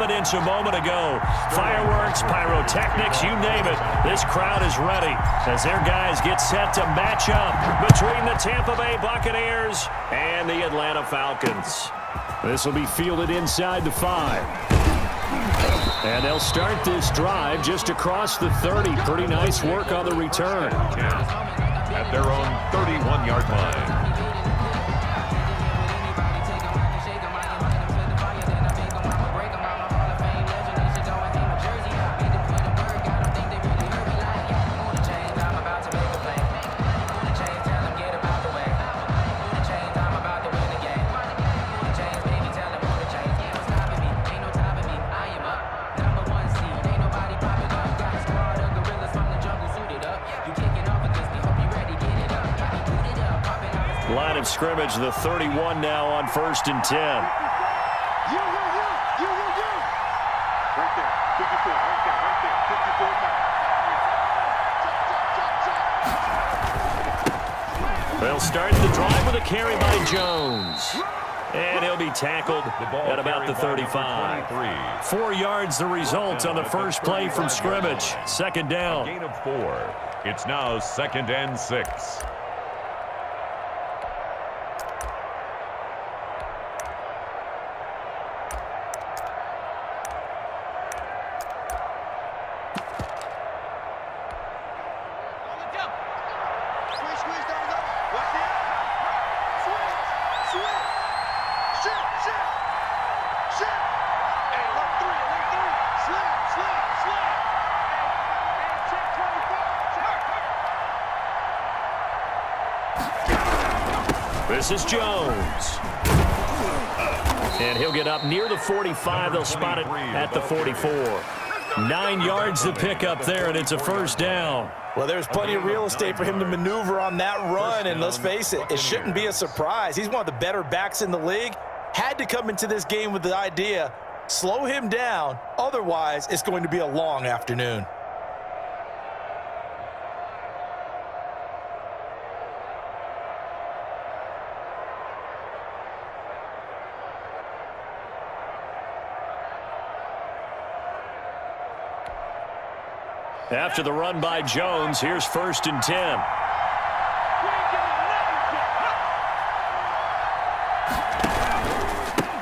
evidence a moment ago. Fireworks, pyrotechnics, you name it. This crowd is ready as their guys get set to match up between the Tampa Bay Buccaneers and the Atlanta Falcons. This will be fielded inside the 5. And they'll start this drive just across the 30. Pretty nice work on the return. At their own 31-yard line. Line of scrimmage, the 31 now on 1st and 10. Right there, 54, right there, 54 now. They'll start the drive with a carry by Jones. And he'll be tackled at about the 35. 4 yards the result on the first play from scrimmage. Second down. A gain of 4. It's now 2nd and 6. This is Jones. And he'll get up near the 45. They'll spot it at the 44. 9 yards to pick up there, and it's a first down. Well, there's plenty of real estate for him to maneuver on that run, and let's face it, it shouldn't be a surprise. He's one of the better backs in the league. Had to come into this game with the idea, slow him down, otherwise it's going to be a long afternoon. After the run by Jones, here's 1st and 10.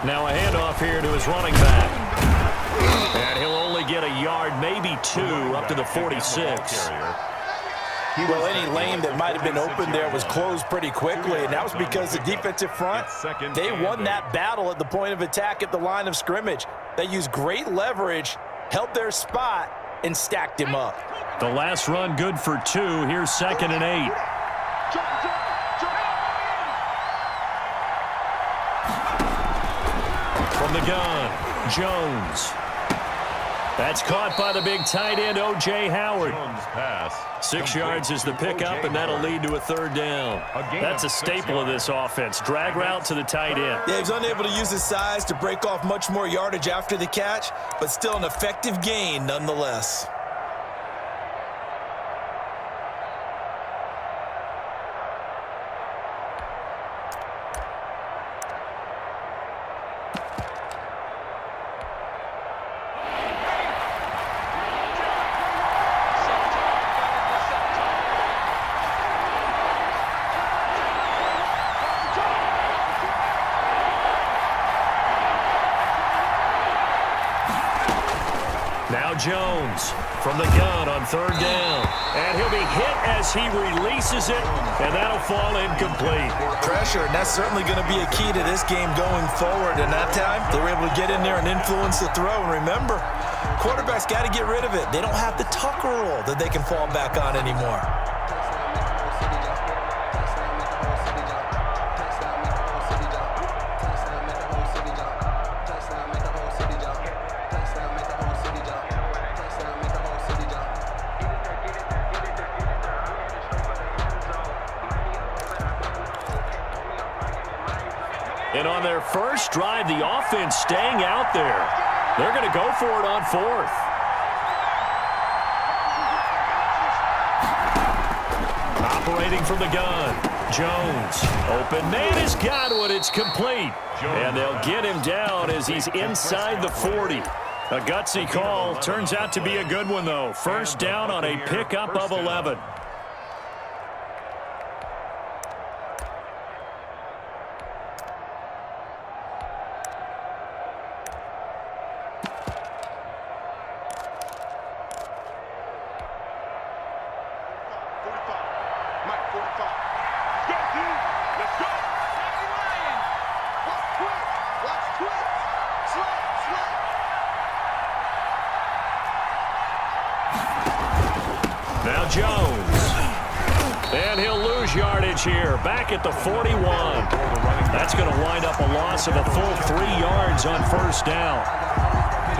Now a handoff here to his running back. And he'll only get a yard, maybe 2, up to the 46. Well, any lane that might have been open there was closed pretty quickly, and that was because the defensive front, they won that battle at the point of attack at the line of scrimmage. They used great leverage, held their spot, and stacked him up. The last run good for 2. Here's 2nd and 8. From the gun, Jones. That's caught by the big tight end, O.J. Howard. 6 yards is the pickup, and that'll lead to a 3rd down. That's a staple of this offense. Drag route to the tight end. Yeah, he's unable to use his size to break off much more yardage after the catch, but still an effective gain nonetheless. Jones from the gun on 3rd down. And he'll be hit as he releases it, and that'll fall incomplete. Pressure, and that's certainly going to be a key to this game going forward. And that time, they were able to get in there and influence the throw. And remember, quarterbacks got to get rid of it. They don't have the Tucker rule that they can fall back on anymore. And on their first drive, the offense staying out there. They're going to go for it on 4th. Operating from the gun. Jones. Open man has got one. It's complete. And they'll get him down as he's inside the 40. A gutsy call. Turns out to be a good one, though. First down on a pickup of 11. Now Jones. And he'll lose yardage here. Back at the 41. That's going to wind up a loss of a full 3 yards on first down.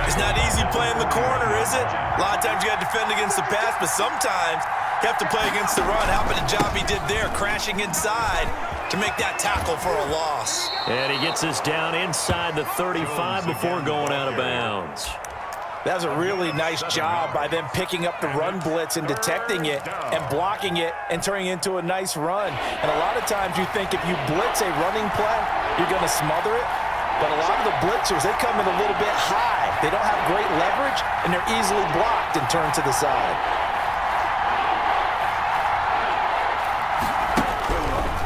It's not easy playing the corner, is it? A lot of times you got to defend against the pass, but sometimes you have to play against the run. How about the job he did there, crashing inside to make that tackle for a loss. And he gets us down inside the 35 before going out of bounds. That was a really nice job by them picking up the run blitz and detecting it and blocking it and turning it into a nice run. And a lot of times you think if you blitz a running play, you're going to smother it. But a lot of the blitzers, they come in a little bit high. They don't have great leverage, and they're easily blocked and turned to the side.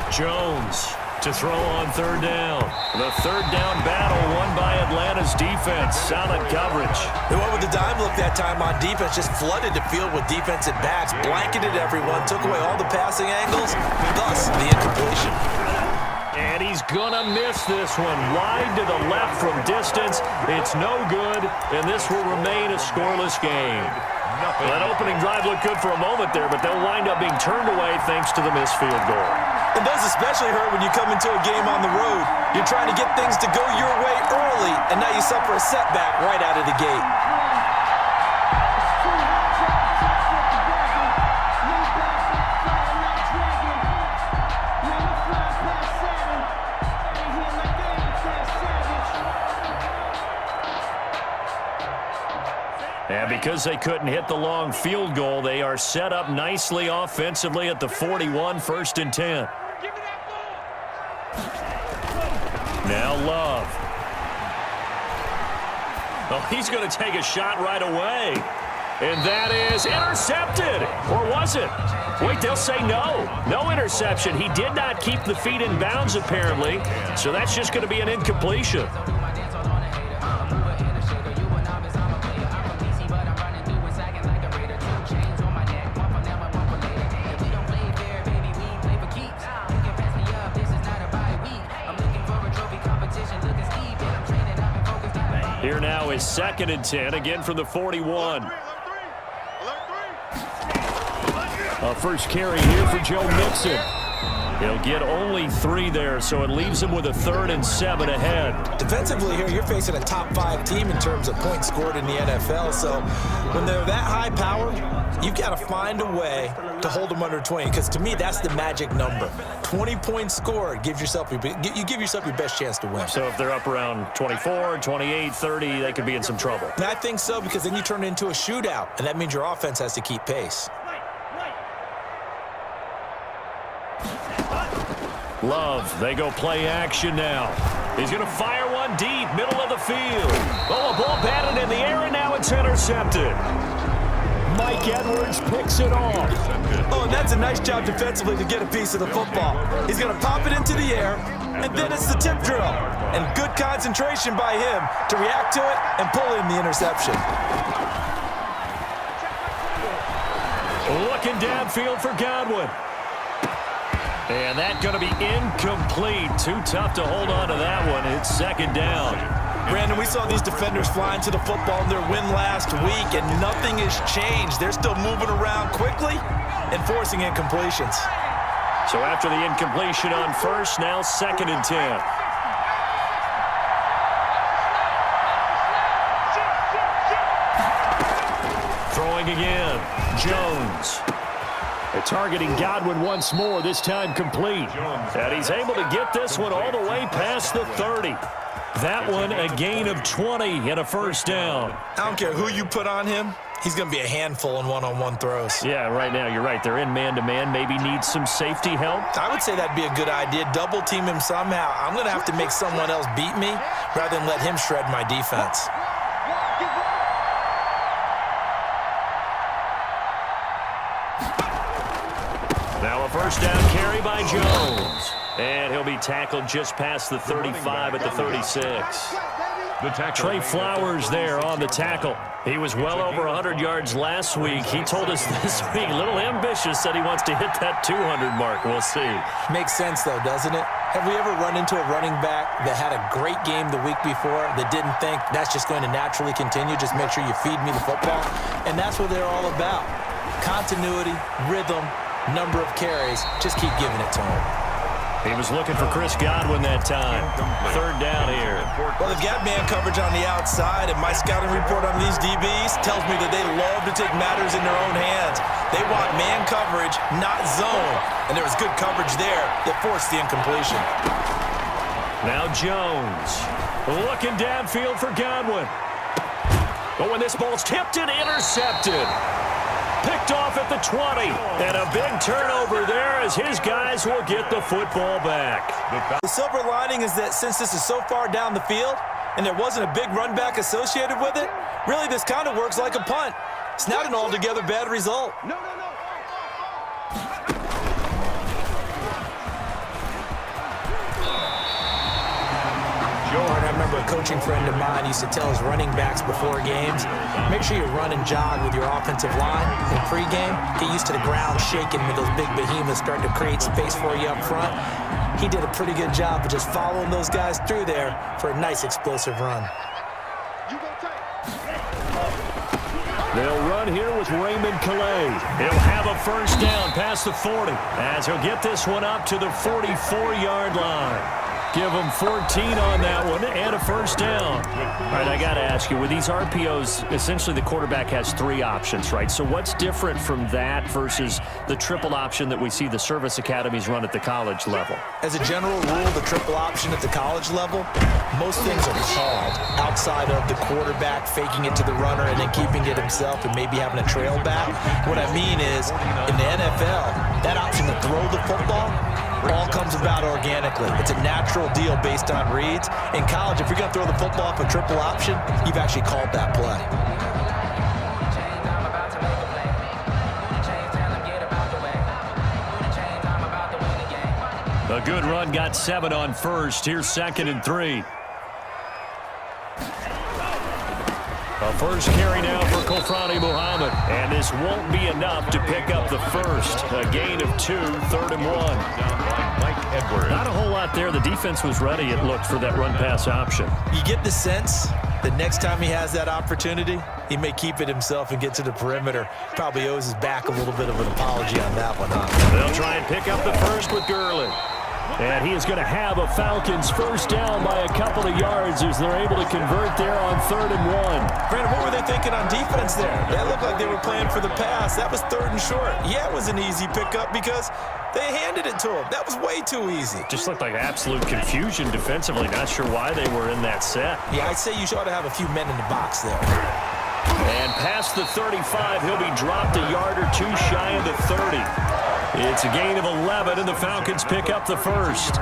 Jones to throw on third down. The third down battle won by Atlanta's defense. Solid coverage. They went with the dime look that time on defense, just flooded the field with defensive backs, blanketed everyone, took away all the passing angles, thus the incompletion. And he's gonna miss this one. Wide to the left from distance. It's no good, and this will remain a scoreless game. That opening drive looked good for a moment there, but they'll wind up being turned away thanks to the missed field goal. It does especially hurt when you come into a game on the road. You're trying to get things to go your way early, and now you suffer a setback right out of the gate. And because they couldn't hit the long field goal, they are set up nicely offensively at the 41, 1st and 10. Now Love. Oh, he's going to take a shot right away. And that is intercepted. Or was it? Wait, they'll say no. No interception. He did not keep the feet in bounds, apparently. So that's just going to be an incompletion. Here now is 2nd and 10, again from the 41. A first carry here for Joe Mixon. He'll get only 3 there, so it leaves him with a 3rd and 7 ahead. Defensively here, you're facing a top 5 team in terms of points scored in the NFL, so when they're that high powered, you've got to find a way to hold them under 20, because to me, that's the magic number. 20 points scored, you give yourself your best chance to win. So if they're up around 24, 28, 30, they could be in some trouble. And I think so, because then you turn it into a shootout, and that means your offense has to keep pace. Love, they go play action now. He's going to fire one deep, middle of the field. Oh, a ball batted in the air, and now it's intercepted. Mike Edwards picks it off. Oh, and that's a nice job defensively to get a piece of the football. He's going to pop it into the air, and then it's the tip drill. And good concentration by him to react to it and pull in the interception. Looking downfield for Godwin. And that's going to be incomplete. Too tough to hold on to that one. It's 2nd down. Brandon, we saw these defenders flying to the football in their win last week, and nothing has changed. They're still moving around quickly and forcing incompletions. So after the incompletion on first, now 2nd and 10. Throwing again. Jones. They're targeting Godwin once more, this time complete. And he's able to get this one all the way past the 30. That one a gain of 20 and a first down. I don't care who you put on him. He's going to be a handful in one-on-one throws. Yeah, right now you're right. They're in man-to-man. Maybe needs some safety help. I would say that'd be a good idea. Double team him somehow. I'm going to have to make someone else beat me rather than let him shred my defense. Now a first down carry by Jones. And he'll be tackled just past the 35 at the 36. Trey Flowers there on the tackle. He was well over 100 yards last week. He told us this week, a little ambitious, said he wants to hit that 200 mark. We'll see. Makes sense, though, doesn't it? Have we ever run into a running back that had a great game the week before that didn't think that's just going to naturally continue? Just make sure you feed me the football. And that's what they're all about. Continuity, rhythm, number of carries. Just keep giving it to him. He was looking for Chris Godwin that time. Third down here. Well, they've got man coverage on the outside, and my scouting report on these DBs tells me that they love to take matters in their own hands. They want man coverage, not zone. And there was good coverage there that forced the incompletion. Now Jones looking downfield for Godwin. But when this ball's tipped and intercepted. Picked off at the 20. And a big turnover there as his guys will get the football back. The silver lining is that since this is so far down the field and there wasn't a big run back associated with it, really this kind of works like a punt. It's not an altogether bad result. I remember a coaching friend of mine used to tell his running backs before games, make sure you run and jog with your offensive line in pregame. Get used to the ground shaking when those big behemoths start to create space for you up front. He did a pretty good job of just following those guys through there for a nice explosive run. They'll run here with Raymond Calais. He'll have a first down past the 40 as he'll get this one up to the 44-yard line. Give him 14 on that one and a first down. All right, I got to ask you, with these RPOs, essentially the quarterback has three options, right? So what's different from that versus the triple option that we see the service academies run at the college level? As a general rule, the triple option at the college level, most things are called outside of the quarterback faking it to the runner and then keeping it himself and maybe having a trail back. What I mean is, in the NFL, that option to throw the football all comes about organically. It's a natural deal based on reads. In college, if you're going to throw the football off a triple option, you've actually called that play. A good run got 7 on first. Here's 2nd and 3. A first carry now for Kofrani Muhammad. And this won't be enough to pick up the first. A gain of 2, 3rd and 1. Not a whole lot there. The defense was ready, it looked, for that run-pass option. You get the sense that next time he has that opportunity, he may keep it himself and get to the perimeter. Probably owes his back a little bit of an apology on that one, huh? They'll try and pick up the first with Gurley. And he is going to have a Falcons first down by a couple of yards as they're able to convert there on 3rd and 1. Brandon, what were they thinking on defense there? That looked like they were playing for the pass. That was 3rd and short. Yeah, it was an easy pickup because they handed it to him. That was way too easy. Just looked like absolute confusion defensively. Not sure why they were in that set. Yeah, I'd say you ought to have a few men in the box there. And past the 35, he'll be dropped a yard or two shy of the 30. It's a gain of 11, and the Falcons pick up the first.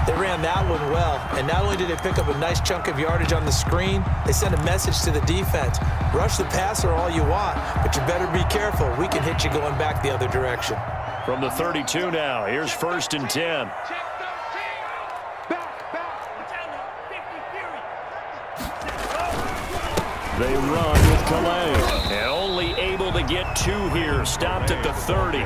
They ran that one well, and not only did they pick up a nice chunk of yardage on the screen, they sent a message to the defense. Rush the passer all you want, but you better be careful. We can hit you going back the other direction. From the 32 now, here's 1st and 10. They run with Calais, and only able to get 2 here, stopped at the 30.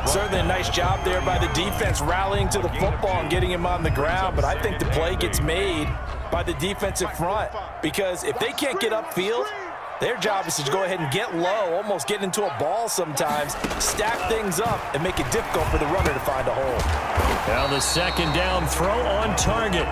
Certainly a nice job there by the defense rallying to the football and getting him on the ground, but I think the play gets made by the defensive front because if they can't get upfield, their job is to go ahead and get low, almost get into a ball sometimes, stack things up, and make it difficult for the runner to find a hole. Now the 2nd down throw on target.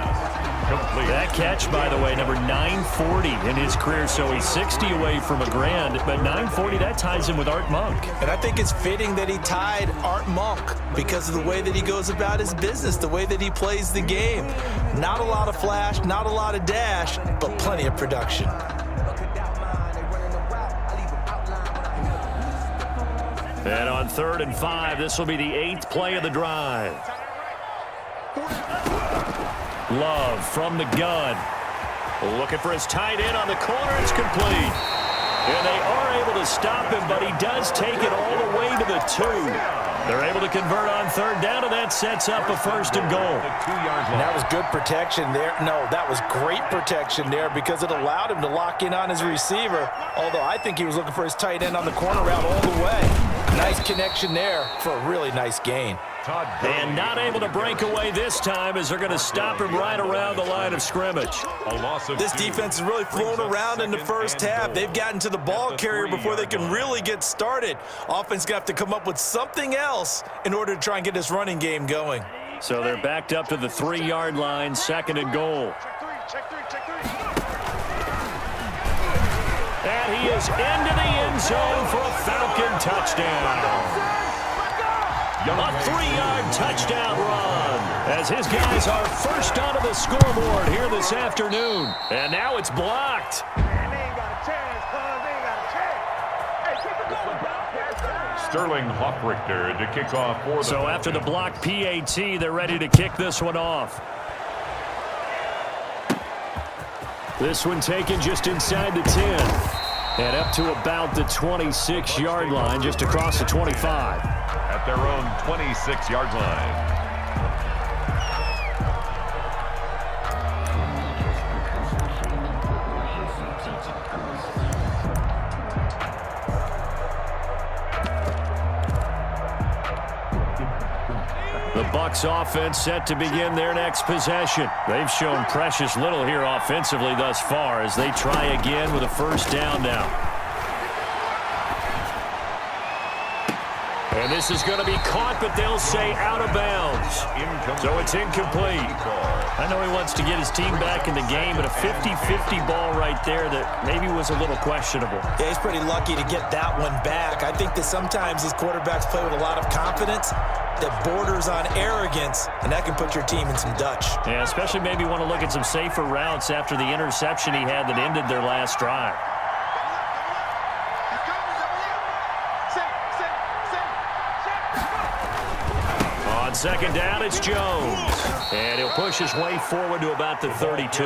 That catch, by the way, number 940 in his career, so he's 60 away from a grand, but 940, that ties him with Art Monk. And I think it's fitting that he tied Art Monk because of the way that he goes about his business, the way that he plays the game. Not a lot of flash, not a lot of dash, but plenty of production. And on 3rd and 5, this will be the 8th play of the drive. Love from the gun. Looking for his tight end on the corner. It's complete. And they are able to stop him, but he does take it all the way to the 2. They're able to convert on third down, and that sets up a 1st and goal. And that was good protection there. No, that was great protection there because it allowed him to lock in on his receiver, although I think he was looking for his tight end on the corner route all the way. Nice connection there for a really nice gain. And not able to break away this time as they're going to stop him right around the line of scrimmage. This defense has really flown around in the first half. They've gotten to the ball carrier before they can really get started. Offense going to have to come up with something else in order to try and get this running game going. So they're backed up to the 3-yard line, 2nd and goal. And he is into the end zone for a Falcon touchdown. A 3-yard touchdown run as his guys are first onto the scoreboard here this afternoon. And now it's blocked. Sterling Hoffrichter to kick off for the So after the blocked PAT, they're ready to kick this one off. This one taken just inside the 10. And up to about the 26-yard line, just across the 25. At their own 26-yard line. The Bucs offense set to begin their next possession. They've shown precious little here offensively thus far as they try again with a 1st down now. And this is going to be caught, but they'll say out of bounds. So it's incomplete. I know he wants to get his team back in the game, but a 50-50 ball right there that maybe was a little questionable. Yeah, he's pretty lucky to get that one back. I think that sometimes these quarterbacks play with a lot of confidence that borders on arrogance, and that can put your team in some Dutch. Yeah, especially maybe want to look at some safer routes after the interception he had that ended their last drive. On 2nd down, it's Jones. And he'll push his way forward to about the 32.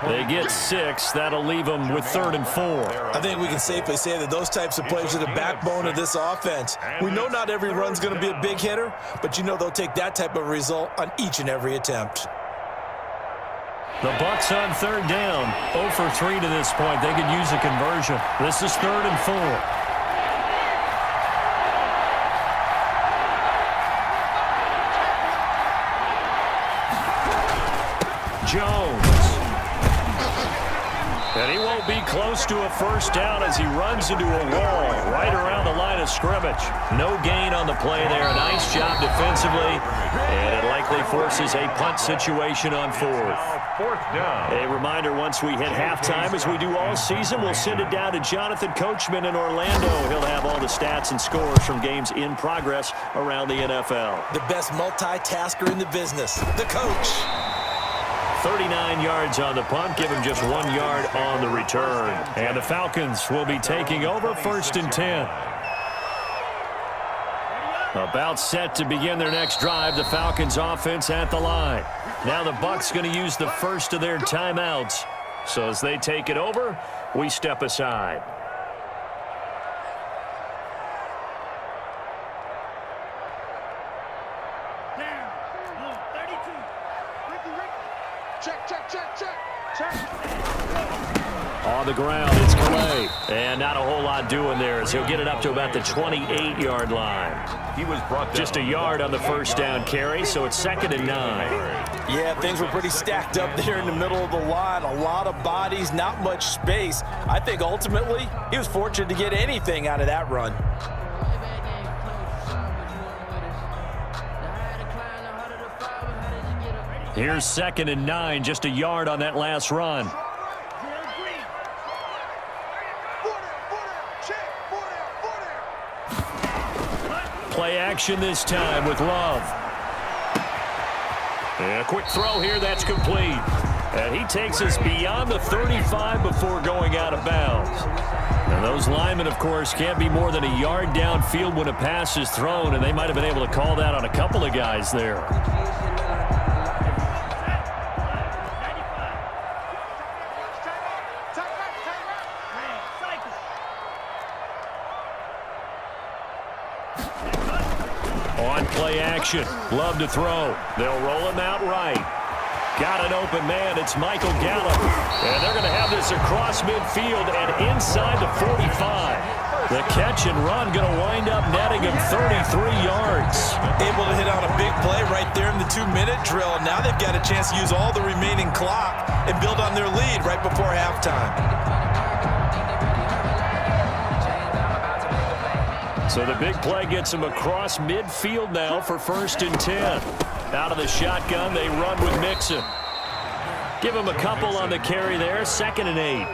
They get 6. That'll leave them with 3rd and 4. I think we can safely say that those types of plays are the backbone of this offense. We know not every run's going to be a big hitter, but you know they'll take that type of result on each and every attempt. The Bucs on 3rd down. 0 for 3 to this point. They could use a conversion. This is 3rd and 4. Jones. And he won't be close to a 1st down as he runs into a wall right around the line of scrimmage. No gain on the play there. A nice job defensively. And it likely forces a punt situation on 4th. 4th down. A reminder, once we hit halftime, as we do all season, we'll send it down to Jonathan Coachman in Orlando. He'll have all the stats and scores from games in progress around the NFL. The best multitasker in the business, the coach. 39 yards on the punt, give him just 1 yard on the return. And the Falcons will be taking over 1st and 10. About set to begin their next drive, the Falcons offense at the line. Now the Bucs going to use the first of their timeouts. So as they take it over, we step aside. On the ground, it's Calais. And not a whole lot doing there as he'll get it up to about the 28-yard line. He was brought down. Just a yard on the 1st down carry, so it's 2nd and 9. Yeah, things were pretty stacked up there in the middle of the line. A lot of bodies, not much space. I think ultimately he was fortunate to get anything out of that run. Here's 2nd and 9, just a yard on that last run. Play action this time with Love. And a quick throw here, that's complete. And he takes us beyond the 35 before going out of bounds. And those linemen, of course, can't be more than a yard downfield when a pass is thrown, and they might have been able to call that on a couple of guys there. On play action. Love to throw. They'll roll him out right. Got an open man. It's Michael Gallup. And they're going to have this across midfield and inside the 45. The catch and run going to wind up netting him 33 yards. Able to hit on a big play right there in the 2-minute drill. Now they've got a chance to use all the remaining clock and build on their lead right before halftime. So the big play gets him across midfield now for 1st and 10. Out of the shotgun, they run with Mixon. Give him a couple on the carry there, 2nd and 8.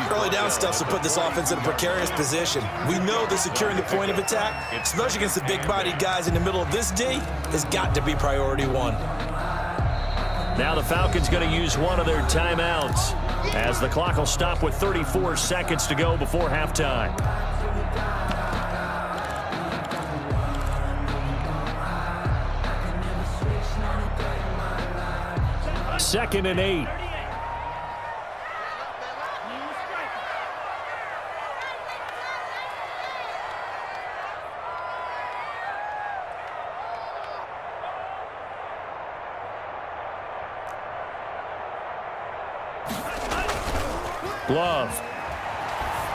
Early down stuff to put this offense in a precarious position. We know that securing the point of attack, especially against the big-bodied guys in the middle of this D, has got to be priority one. Now the Falcons going to use one of their timeouts as the clock will stop with 34 seconds to go before halftime. 2nd and 8. Love.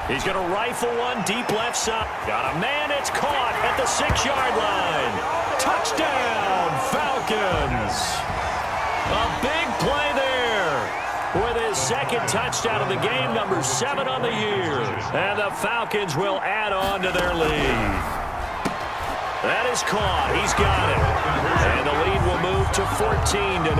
He's going to rifle one deep left side. Got a man. It's caught at the 6-yard line. Touchdown, Falcons. A big play there with his 2nd touchdown of the game, number 7 on the year. And the Falcons will add on to their lead. That is caught. He's got it. And the lead will move to 14-0.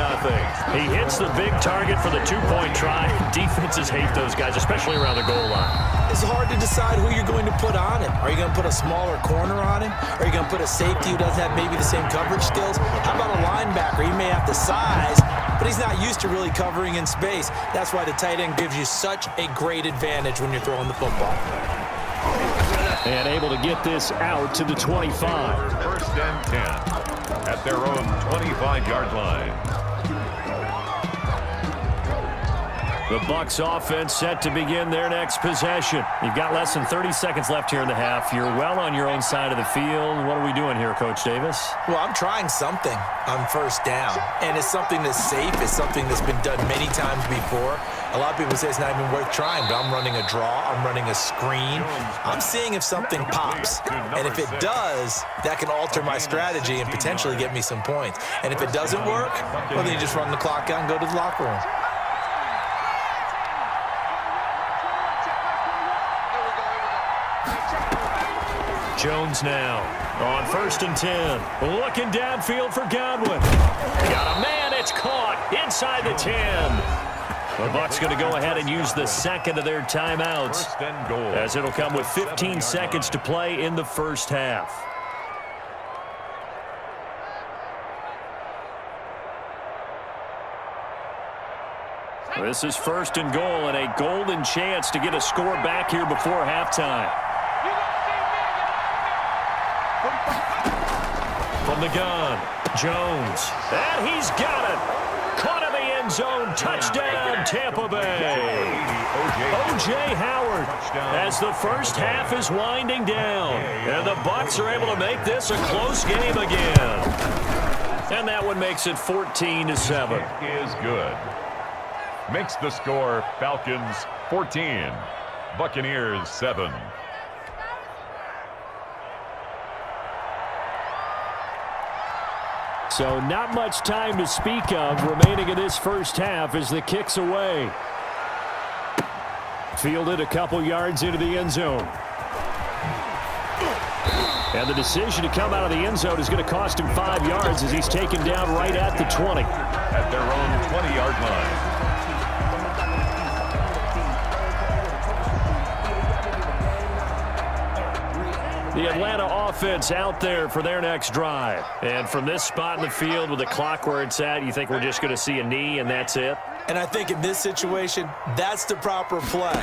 He hits the big target for the 2-point try. Defenses hate those guys, especially around the goal line. It's hard to decide who you're going to put on him. Are you going to put a smaller corner on him? Are you going to put a safety who doesn't have maybe the same coverage skills? How about a linebacker? He may have the size, but he's not used to really covering in space. That's why the tight end gives you such a great advantage when you're throwing the football. And able to get this out to the 25. 1st and 10 at their own 25-yard line. The Bucs offense set to begin their next possession. You've got less than 30 seconds left here in the half. You're well on your own side of the field. What are we doing here, Coach Davis? Well, I'm trying something on 1st down, and it's something that's safe. It's something that's been done many times before. A lot of people say it's not even worth trying, but I'm running a draw. I'm running a screen. I'm seeing if something pops, and if it does, that can alter my strategy and potentially get me some points. And if it doesn't work, well, then you just run the clock out and go to the locker room. Jones now on 1st and 10. Looking downfield for Godwin. Got a man. It's caught inside the 10. The Bucs going to go ahead and use the 2nd of their timeouts as it'll come with 15 seconds to play in the 1st half. This is 1st and goal and a golden chance to get a score back here before halftime. From the gun, Jones. And he's got it. Caught in the end zone. Touchdown, Tampa Bay. O.J. Howard as the 1st half is winding down. And the Bucs are able to make this a close game again. And that one makes it 14-7. Is good. Makes the score Falcons 14, Buccaneers 7. So not much time to speak of remaining in this 1st half as the kick's away. Fielded a couple yards into the end zone. And the decision to come out of the end zone is going to cost him 5 yards as he's taken down right at the 20. At their own 20-yard line. The Atlanta offense out there for their next drive. And from this spot in the field with the clock where it's at, you think we're just going to see a knee and that's it? And I think in this situation, that's the proper play.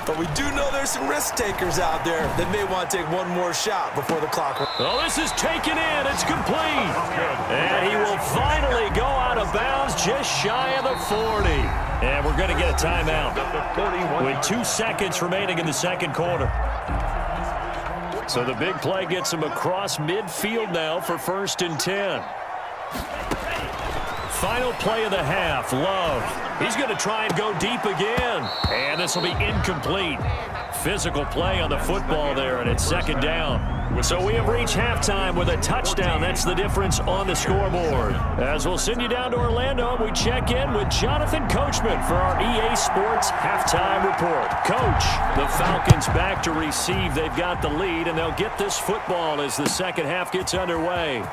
But we do know there's some risk takers out there that may want to take one more shot before the clock. Oh, this is taken in. It's complete. And he will finally go out of bounds just shy of the 40. And we're going to get a timeout with 2 seconds remaining in the 2nd quarter. So the big play gets him across midfield now for 1st and 10. Final play of the half, Love. He's going to try and go deep again. And this will be incomplete. Physical play on the football there, and it's 2nd down. So we have reached halftime with a touchdown. That's the difference on the scoreboard. As we'll send you down to Orlando, we check in with Jonathan Coachman for our EA Sports Halftime Report. Coach, the Falcons back to receive. They've got the lead, and they'll get this football as the second half gets underway.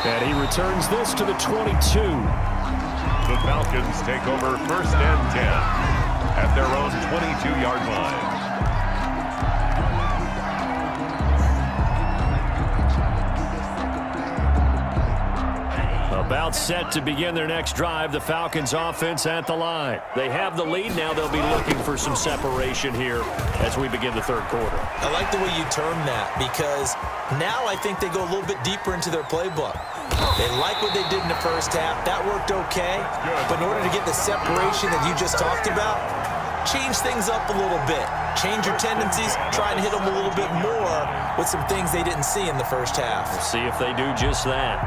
And he returns this to the 22. The Falcons take over 1st and 10 at their own 22-yard line. About set to begin their next drive, the Falcons offense at the line. They have the lead. Now they'll be looking for some separation here as we begin the 3rd quarter. I like the way you term that because now I think they go a little bit deeper into their playbook. They like what they did in the first half. That worked okay. But in order to get the separation that you just talked about, change things up a little bit. Change your tendencies. Try and hit them a little bit more with some things they didn't see in the first half. We'll see if they do just that.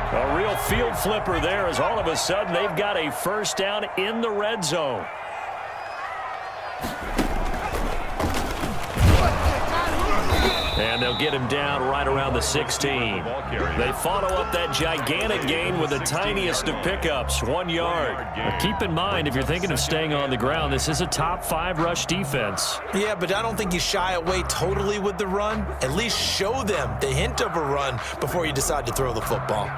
A real field flipper there as all of a sudden they've got a 1st down in the red zone. And they'll get him down right around the 16. They follow up that gigantic gain with the tiniest of pickups, 1 yard. Now keep in mind, if you're thinking of staying on the ground, this is a top 5 rush defense. Yeah, but I don't think you shy away totally with the run. At least show them the hint of a run before you decide to throw the football.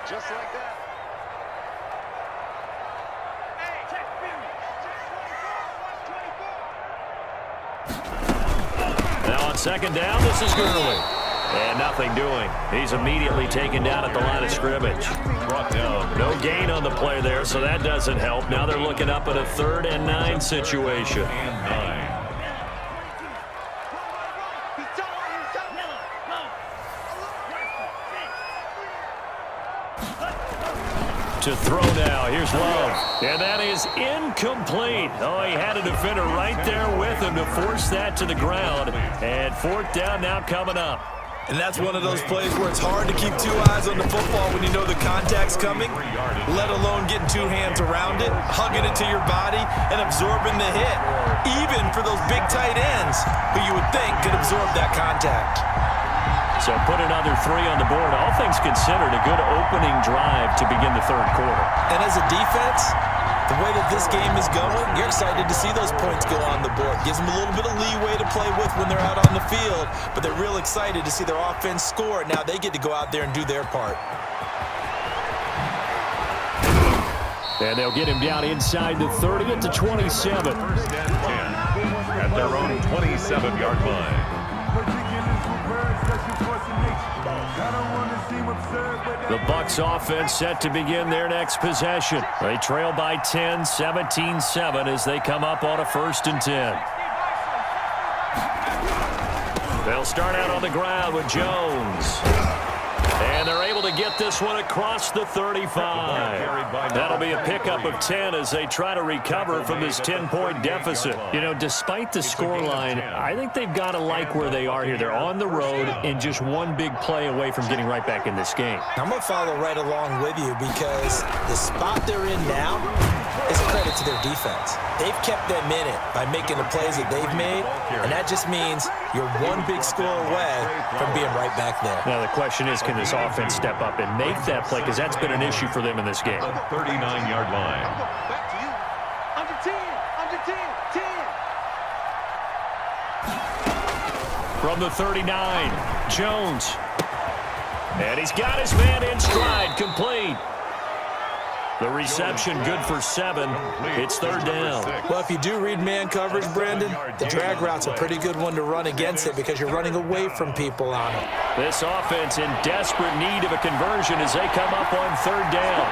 Just like that. Now on 2nd down, this is Gurley. And nothing doing. He's immediately taken down at the line of scrimmage. Brought down. No gain on the play there, so that doesn't help. Now they're looking up at a 3rd and 9 situation. And 9. To throw now. Here's Love. And that is incomplete. Oh, he had a defender right there with him to force that to the ground. And 4th down now coming up. And that's one of those plays where it's hard to keep 2 eyes on the football when you know the contact's coming, let alone getting 2 hands around it, hugging it to your body, and absorbing the hit, even for those big tight ends who you would think could absorb that contact. So put another 3 on the board. All things considered, a good opening drive to begin the 3rd quarter. And as a defense, the way that this game is going, you're excited to see those points go on the board. Gives them a little bit of leeway to play with when they're out on the field, but they're real excited to see their offense score. Now they get to go out there and do their part. And they'll get him down inside the 30 at the 27. 1st and 10 at their own 27-yard line. The Bucs offense set to begin their next possession. They trail by 10, 17-7 as they come up on a 1st and 10. They'll start out on the ground with Jones. And they're able to get this one across the 35. That'll be a pickup of 10 as they try to recover from this 10-point deficit. You know, despite the scoreline, I think they've got to like where they are here. They're on the road and just one big play away from getting right back in this game. I'm going to follow right along with you because the spot they're in now is a credit to their defense. They've kept them in it by making the plays that they've made, and that just means you're one big score away from being right back there. Now, the question is, can this offense step up and make that play? Because that's been an issue for them in this game. 39-yard line. Back to you. Under 10. Under From the 39, Jones. And he's got his man in stride, complete. The reception good for 7. It's 3rd down. Well, if you do read man coverage, Brandon, the drag route's a pretty good one to run against it because you're running away from people on it. This offense in desperate need of a conversion as they come up on 3rd down.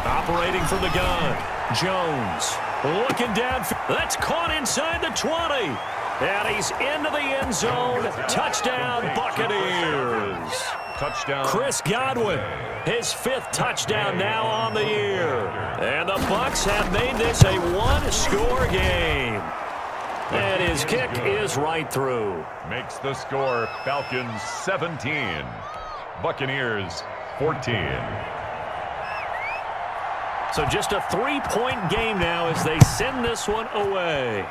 Operating from the gun, Jones. Looking down. That's caught inside the 20. And he's into the end zone. Touchdown, Buccaneers. Touchdown. Chris Godwin, his 5th touchdown now on the year. And the Bucs have made this a one-score game. And his kick is right through. Makes the score Falcons 17, Buccaneers 14. So just a 3-point game now as they send this one away.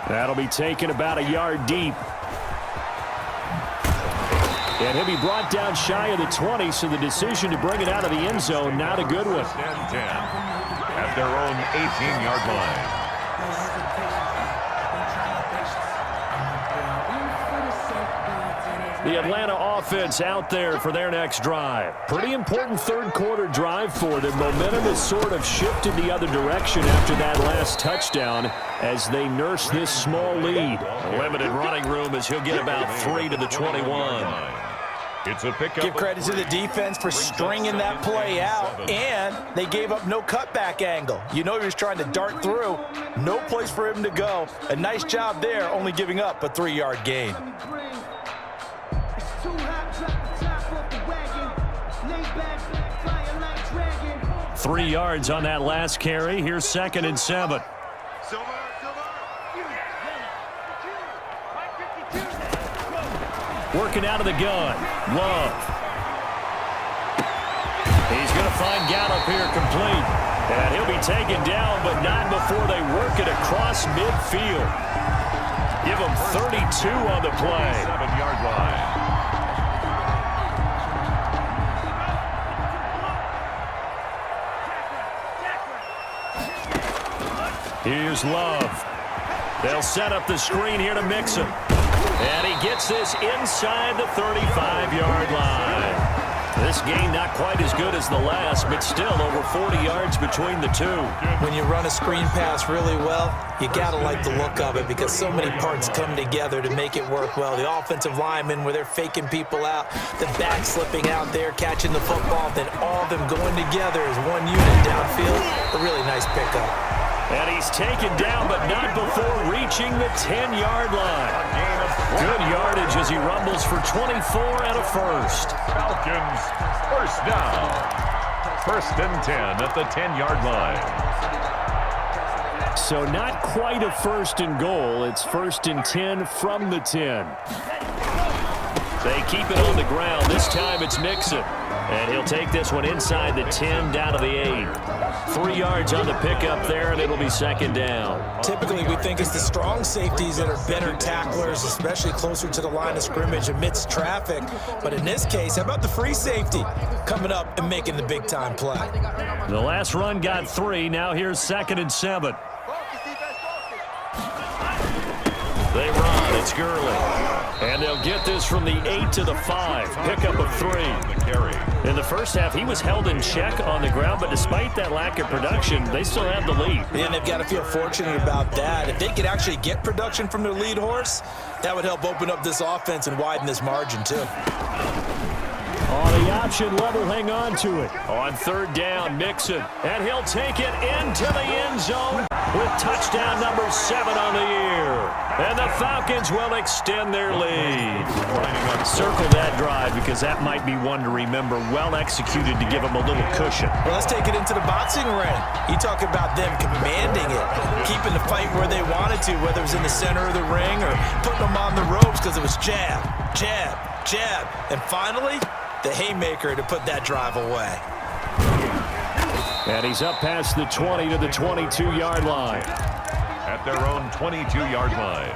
That'll be taken about a yard deep. And he'll be brought down shy of the 20, so the decision to bring it out of the end zone, not a good one. First and 10 at their own 18-yard line. The Atlanta offense out there for their next drive. Pretty important 3rd quarter drive for them. Momentum has sort of shifted the other direction after that last touchdown as they nurse this small lead. A limited running room as he'll get about 3 to the 21. It's a pickup. Give credit to the defense for stringing that play out, and they gave up no cutback angle. You know he was trying to dart through. No place for him to go. A nice job there, only giving up a 3-yard gain. 3 yards on that last carry. Here's 2nd and 7. Working out of the gun. Love. He's going to find Gallup here complete. And he'll be taken down, but not before they work it across midfield. Give him 32 on the play. 7-yard line. Here's Love. They'll set up the screen here to mix him. And he gets this inside the 35-yard line. This game not quite as good as the last, but still over 40 yards between the two. When you run a screen pass really well, you got to like the look of it because so many parts come together to make it work well. The offensive linemen where they're faking people out, the back slipping out there, catching the football, then all of them going together as one unit downfield. A really nice pickup. And he's taken down, but not before reaching the 10-yard line. Good yardage as he rumbles for 24 and a first. Falcons, first down. 1st and 10 at the 10-yard line. So not quite a 1st and goal. It's 1st and 10 from the 10. They keep it on the ground. This time it's Mixon. And he'll take this one inside the 10 down to the 8. 3 yards on the pickup there, and it'll be 2nd down. Typically, we think it's the strong safeties that are better tacklers, especially closer to the line of scrimmage amidst traffic. But in this case, how about the free safety coming up and making the big-time play? The last run got 3. Now here's 2nd and 7. They run. It's Gurley. And they'll get this from the 8 to the 5. Pickup of 3. In the first half, he was held in check on the ground, but despite that lack of production, they still have the lead. And they've got to feel fortunate about that. If they could actually get production from their lead horse, that would help open up this offense and widen this margin, too. On the option level, hang on to it. On 3rd down, Mixon. And he'll take it into the end zone with touchdown number 7 on the year. And the Falcons will extend their lead. Circle that drive because that might be one to remember. Well executed to give them a little cushion. Well, let's take it into the boxing ring. You talk about them commanding it, keeping the fight where they wanted to, whether it was in the center of the ring or putting them on the ropes because it was jab, jab, jab. And finally, the haymaker to put that drive away. And he's up past the 20 to the 22-yard line. At their own 22-yard line.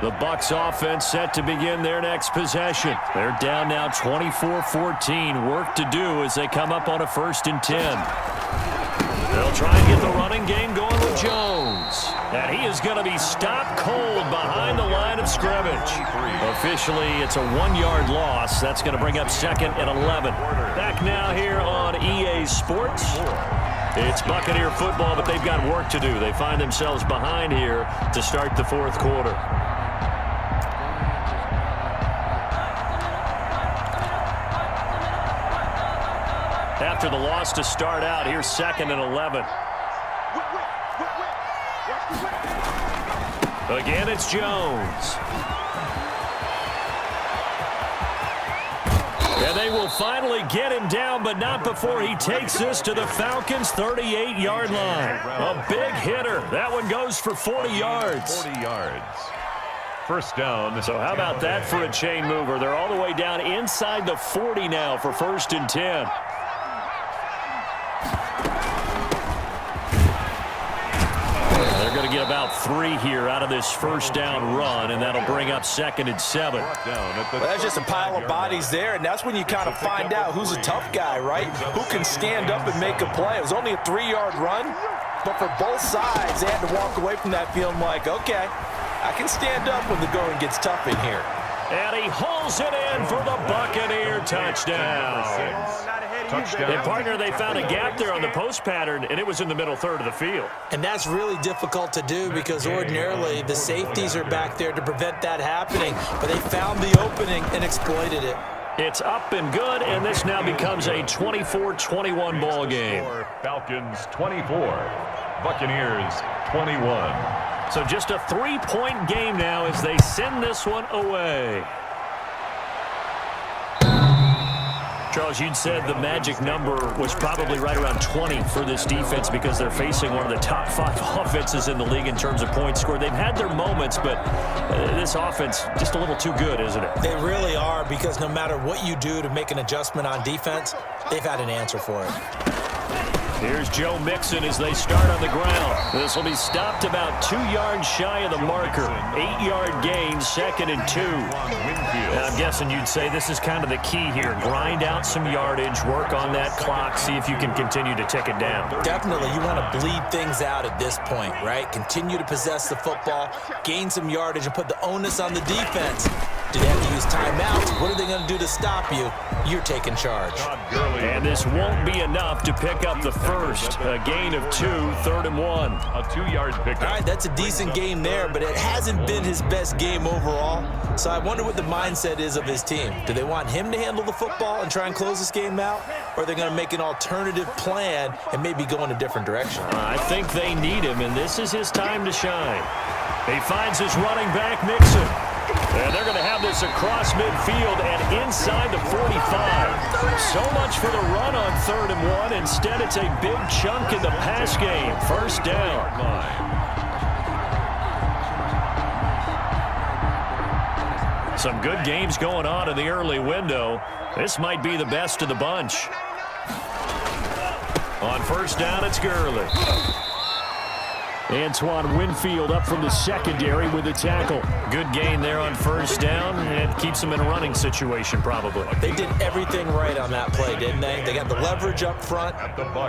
The Bucs offense set to begin their next possession. They're down now 24-14. Work to do as they come up on a 1st and 10. They'll try and get the running game going with Jones. And he is going to be stopped cold behind the line of scrimmage. Officially, it's a 1-yard loss. That's going to bring up 2nd and 11. Back now here on EA Sports. It's Buccaneer football, but they've got work to do. They find themselves behind here to start the 4th quarter. After the loss to start out, here's 2nd and 11. Again, it's Jones. And they will finally get him down, but not before he takes this to the Falcons' 38-yard line. A big hitter. That one goes for 40 yards. 40 yards. 1st down. So how about that for a chain mover? They're all the way down inside the 40 now for 1st and 10. They're going to get about 3 here out of this 1st down run, and that'll bring up 2nd and 7. Well, that's just a pile of bodies there, and that's when you kind of find out who's a tough guy, right? Who can stand up and make a play. It was only a 3-yard run, but for both sides, they had to walk away from that feeling like, okay, I can stand up when the going gets tough in here. And he hauls it in for the Buccaneer touchdown. And, partner, they found a gap there on the post pattern, and it was in the middle 3rd of the field. And that's really difficult to do because ordinarily the safeties are back there to prevent that happening. But they found the opening and exploited it. It's up and good, and this now becomes a 24-21 ball game. Falcons 24, Buccaneers 21. So just a 3-point game now as they send this one away. Charles, you'd said the magic number was probably right around 20 for this defense because they're facing one of the top 5 offenses in the league in terms of points scored. They've had their moments, but this offense just a little too good, isn't it? They really are, because no matter what you do to make an adjustment on defense, they've had an answer for it. Here's Joe Mixon as they start on the ground. This will be stopped about 2 yards shy of the marker. 8-yard gain, 2nd and 2. Now, I'm guessing you'd say this is kind of the key here. Grind out some yardage, work on that clock, see if you can continue to tick it down. Definitely, you want to bleed things out at this point, right? Continue to possess the football, gain some yardage, and put the onus on the defense. Do they have to use timeouts? What are they going to do to stop you? You're taking charge. And this won't be enough to pick up the first. A gain of 2, 3rd and 1. A 2-yard pickup. All right, that's a decent game there, but it hasn't been his best game overall. So I wonder what the mindset is of his team. Do they want him to handle the football and try and close this game out? Or are they going to make an alternative plan and maybe go in a different direction? I think they need him, and this is his time to shine. He finds his running back, Mixon. And they're going to have this across midfield and inside the 45. So much for the run on 3rd and 1. Instead, it's a big chunk in the pass game. 1st down. Some good games going on in the early window. This might be the best of the bunch. On 1st down, it's Gurley. Antoine Winfield up from the secondary with a tackle. Good gain there on 1st down, and keeps them in a running situation probably. They did everything right on that play, didn't they? They got the leverage up front,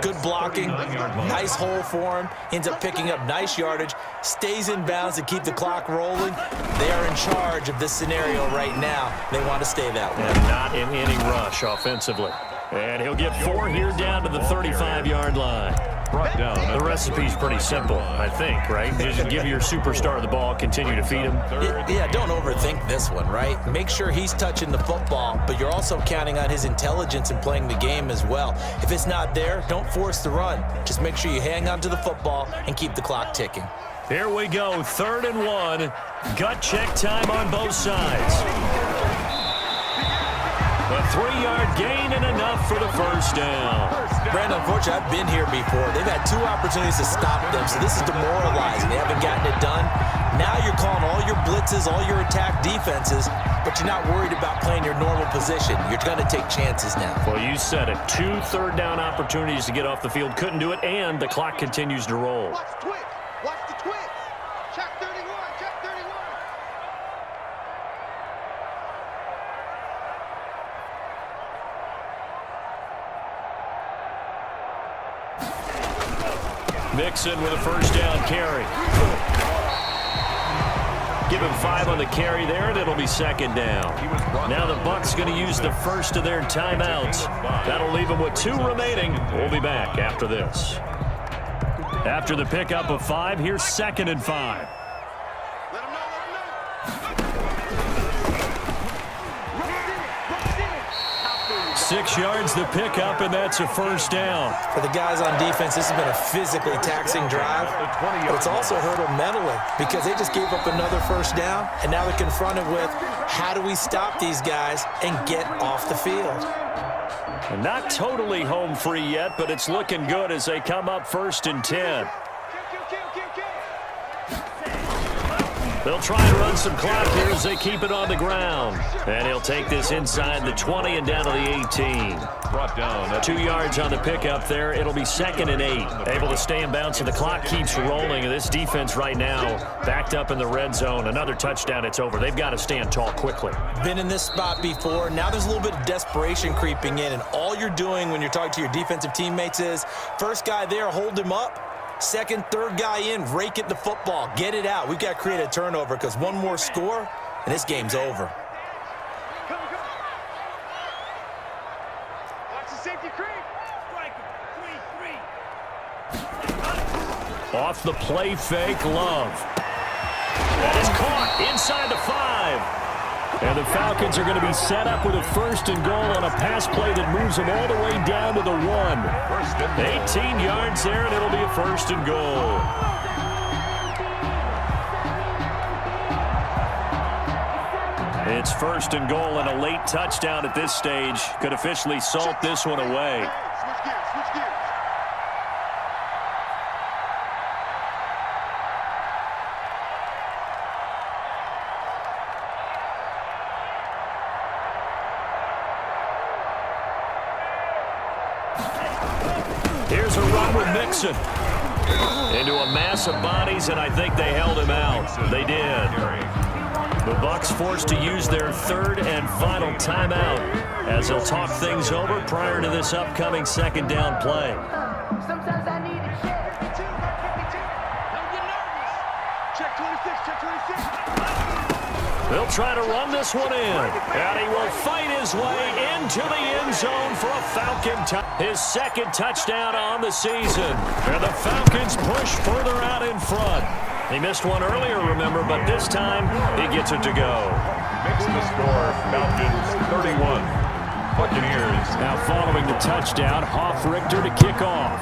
good blocking, nice hole for him, ends up picking up nice yardage, stays in bounds to keep the clock rolling. They are in charge of this scenario right now. They want to stay that way. And not in any rush offensively. And he'll get 4 here down to the 35-yard line. The recipe's pretty simple, I think, right? Just give your superstar the ball, continue to feed him. Yeah, don't overthink this one, right? Make sure he's touching the football, but you're also counting on his intelligence in playing the game as well. If it's not there, don't force the run. Just make sure you hang on to the football and keep the clock ticking. Here we go, 3rd and 1. Gut check time on both sides. A 3-yard gain and enough for the 1st down. Brandon, unfortunately, I've been here before. They've had 2 opportunities to stop them, so this is demoralizing. They haven't gotten it done. Now you're calling all your blitzes, all your attack defenses, but you're not worried about playing your normal position. You're going to take chances now. Well, you said it. 2 3rd down opportunities to get off the field. Couldn't do it, and the clock continues to roll. Watch the twitch. Check 31. Check 31. Mixon with a first down carry. Give him 5 on the carry there, and it'll be second down. Now the Bucs going to use the first of their timeouts. That'll leave them with 2 remaining. We'll be back after this. After the pickup of 5, here's 2nd and 5. 6 yards the pickup, and that's a first down. For the guys on defense, this has been a physically taxing drive, but it's also hurt them mentally because they just gave up another first down, and now they're confronted with how do we stop these guys and get off the field. And not totally home free yet, but it's looking good as they come up 1st and 10. They'll try and run some clock here as they keep it on the ground. And he'll take this inside the 20 and down to the 18. Brought down. 2 yards on the pickup there. It'll be 2nd and 8. Able to stay in bounds, and the clock keeps rolling. And this defense right now backed up in the red zone. Another touchdown, it's over. They've got to stand tall quickly. Been in this spot before. Now there's a little bit of desperation creeping in. And all you're doing when you're talking to your defensive teammates is, first guy there, hold him up. Second, third guy in, rake at the football. Get it out. We've got to create a turnover because one more score, and this game's over. Watch the safety creep. Off the play fake, Love. That is caught inside the 5. And the Falcons are going to be set up with a 1st and goal on a pass play that moves them all the way down to the 1. 18 yards there, and it'll be a 1st and goal. It's 1st and goal, and a late touchdown at this stage could officially salt this one away. Switch gears, switch gears. Here's a run with Mixon. Into a mass of bodies, and I think they held him out. They did. The Bucs forced to use their 3rd and final timeout as they'll talk things over prior to this upcoming 2nd down play. Sometimes I need a kick. Don't get nervous. Check 26, check 26. They'll try to run this one in, and he will fight his way into the end zone for a Falcon his 2nd touchdown on the season. And the Falcons push further out in front. He missed one earlier, remember, but this time he gets it to go. Makes the score Falcons 31. Buccaneers. Now following the touchdown, Richter to kick off.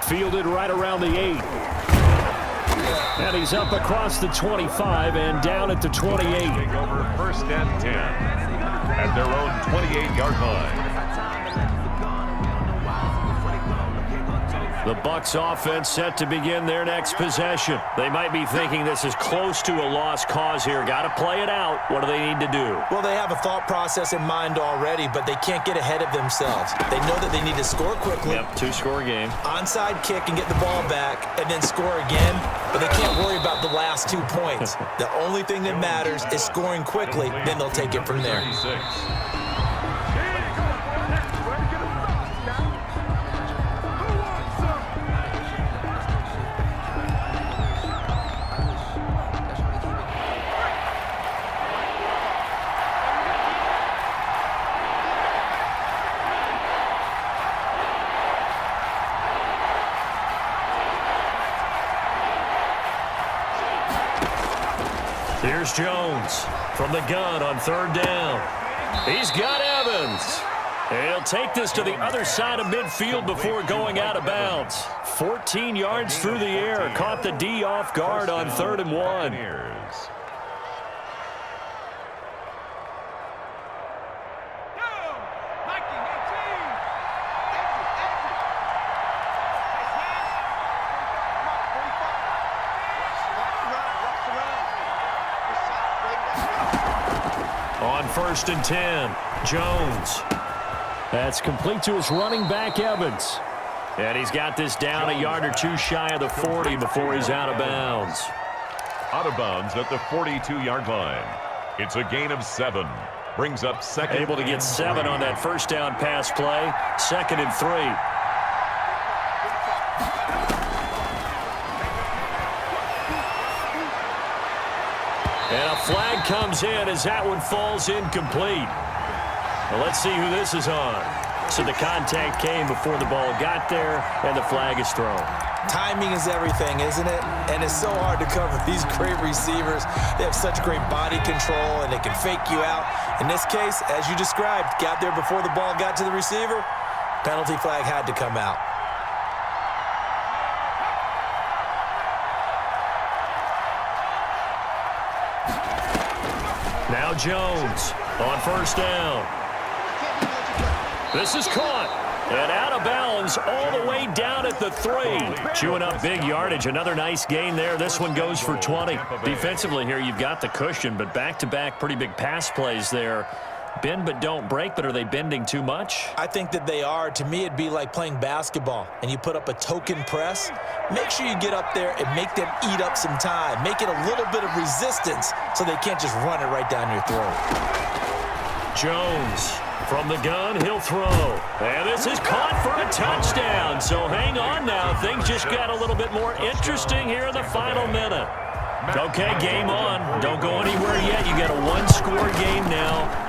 Fielded right around the 8. And he's up across the 25 and down at the 28. Take over 1st and 10 at their own 28-yard line. The Bucs offense set to begin their next possession. They might be thinking this is close to a lost cause here. Got to play it out. What do they need to do? Well, they have a thought process in mind already, but they can't get ahead of themselves. They know that they need to score quickly. Yep, 2-score game. Onside kick and get the ball back and then score again, but they can't worry about the last 2 points. The only thing that matters is scoring quickly, then they'll take it from there. 36. Here's Jones from the gun on 3rd down. He's got Evans. And he'll take this to the other side of midfield before going out of bounds. 14 yards through the air. Caught the D off guard on 3rd and 1. On 1st and 10, Jones. That's complete to his running back, Evans. And he's got this down a yard or 2 shy of the 40 before he's out of bounds. Out of bounds at the 42-yard line. It's a gain of 7. Brings up second. Able to get 7 on that first down pass play. 2nd and 3. And a flag comes in as that one falls incomplete. Well, let's see who this is on. So the contact came before the ball got there, and the flag is thrown. Timing is everything, isn't it? And it's so hard to cover these great receivers. They have such great body control, and they can fake you out. In this case, as you described, got there before the ball got to the receiver. Penalty flag had to come out. Now Jones on first down. This is caught. And out of bounds all the way down at the 3. Chewing up big yardage. Another nice gain there. This one goes for 20. Defensively here, you've got the cushion, but back-to-back pretty big pass plays there. Bend but don't break, but are they bending too much? I think that they are. To me, it'd be like playing basketball, and you put up a token press. Make sure you get up there and make them eat up some time. Make it a little bit of resistance so they can't just run it right down your throat. Jones from the gun, he'll throw. And this is caught for a touchdown. So hang on now. Things just got a little bit more interesting here in the final minute. Okay, game on. Don't go anywhere yet. You got a one-score game now.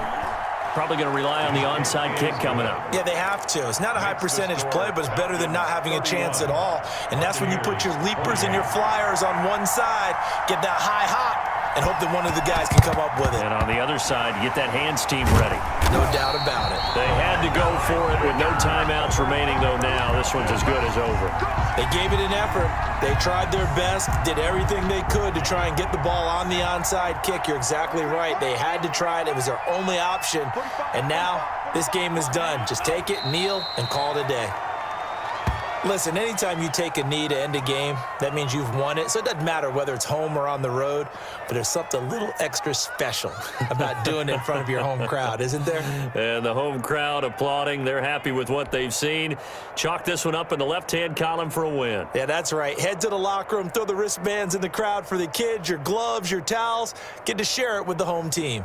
Probably going to rely on the onside kick coming up. Yeah, they have to. It's not a high-percentage play, but it's better than not having a chance at all. And that's when you put your leapers and your flyers on one side, get that high hop, and hope that one of the guys can come up with it. And on the other side, get that hands team ready. No doubt about it. They had to go for it with no timeouts remaining, though, now. This one's as good as over. They gave it an effort. They tried their best, did everything they could to try and get the ball on the onside kick. You're exactly right. They had to try it. It was their only option. And now this game is done. Just take it, kneel, and call it a day. Listen, anytime you take a knee to end a game, that means you've won it. So it doesn't matter whether it's home or on the road, but there's something a little extra special about doing it in front of your home crowd, isn't there? And the home crowd applauding. They're happy with what they've seen. Chalk this one up in the left-hand column for a win. Yeah, that's right. Head to the locker room, throw the wristbands in the crowd for the kids, your gloves, your towels. Get to share it with the home team.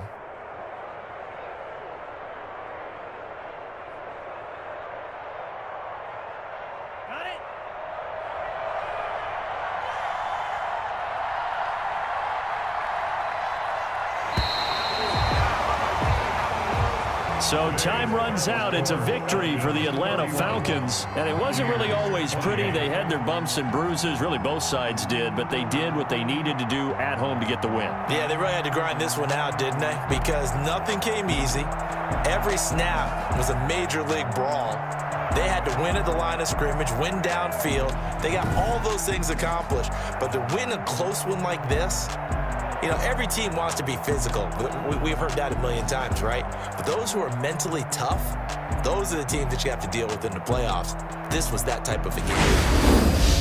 So time runs out. It's a victory for the Atlanta Falcons. And it wasn't really always pretty. They had their bumps and bruises. Really, both sides did. But they did what they needed to do at home to get the win. Yeah, they really had to grind this one out, didn't they? Because nothing came easy. Every snap was a major league brawl. They had to win at the line of scrimmage, win downfield. They got all those things accomplished. But to win a close one like this, you know, every team wants to be physical. We've heard that a million times, right? But those who are mentally tough, those are the teams that you have to deal with in the playoffs. This was that type of a game.